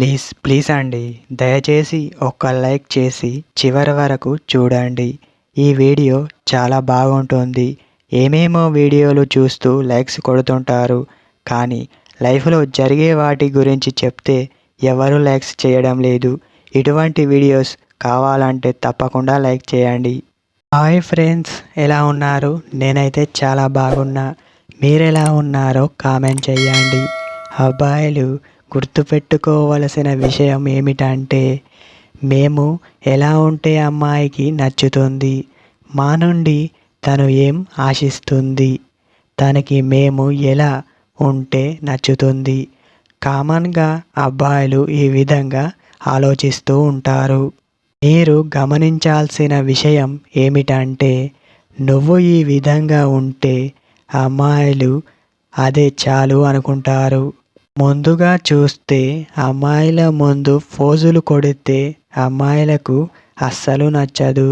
Please please అండి, దయచేసి ఒక్క లైక్ చేసి చివరి వరకు చూడండి. ఈ వీడియో చాలా బాగుంటుంది. ఏమేమో వీడియోలు చూస్తూ లైక్స్ కొడుతుంటారు, కానీ లైఫ్లో జరిగే వాటి గురించి చెప్తే ఎవరు లైక్స్ చేయడం లేదు. ఇటువంటి వీడియోస్ కావాలంటే తప్పకుండా లైక్ చేయండి. హాయ్ ఫ్రెండ్స్, ఎలా ఉన్నారు? నేనైతే చాలా బాగున్నా. మీరెలా ఉన్నారో కామెంట్ చేయండి. అబ్బాయిలు గుర్తుపెట్టుకోవలసిన విషయం ఏమిటంటే, మేము ఎలా ఉంటే అమ్మాయికి నచ్చుతుంది, మా నుండి తను ఏం ఆశిస్తుంది, తనకి మేము ఎలా ఉంటే నచ్చుతుంది. కామన్గా అబ్బాయిలు ఈ విధంగా ఆలోచిస్తూ ఉంటారు. మీరు గమనించాల్సిన విషయం ఏమిటంటే, నువ్వు ఈ విధంగా ఉంటే అమ్మాయిలు అదే చాలు అనుకుంటారు. ముందుగా చూస్తే అమ్మాయిల ముందు ఫోజులు కొడితే అమ్మాయిలకు అస్సలు నచ్చదు.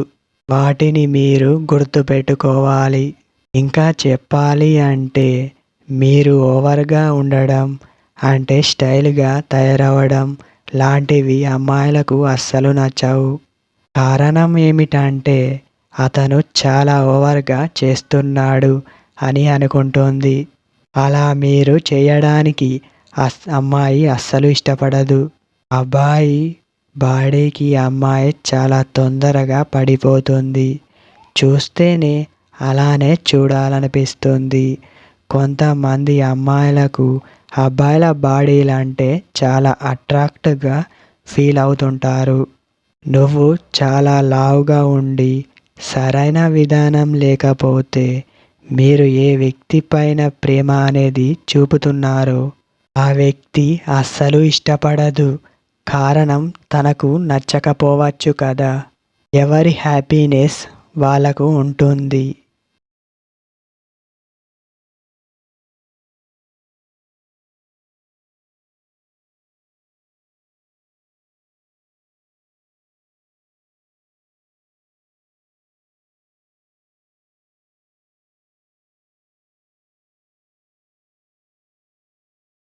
వాటిని మీరు గుర్తుపెట్టుకోవాలి. ఇంకా చెప్పాలి అంటే, మీరు ఓవర్గా ఉండడం, అంటే స్టైల్గా తయారవడం లాంటివి అమ్మాయిలకు అస్సలు నచ్చవు. కారణం ఏమిటంటే, అతను చాలా ఓవర్గా చేస్తున్నాడు అని అనుకుంటుంది. అలా మీరు చేయడానికి అమ్మాయి అస్సలు ఇష్టపడదు. అబ్బాయి బాడీకి అమ్మాయి చాలా తొందరగా పడిపోతుంది. చూస్తేనే అలానే చూడాలనిపిస్తుంది. కొంతమంది అమ్మాయిలకు అబ్బాయిల బాడీలంటే చాలా అట్రాక్ట్గా ఫీల్ అవుతుంటారు. నువ్వు చాలా లావుగా ఉండి సరైన విధానం లేకపోతే మీరు ఏ వ్యక్తి పైన ప్రేమ అనేది చూపుతున్నారో ఆ వ్యక్తి అస్సలు ఇష్టపడదు. కారణం తనకు నచ్చకపోవచ్చు కదా. ఎవరి హ్యాపీనెస్ వాళ్ళకు ఉంటుంది.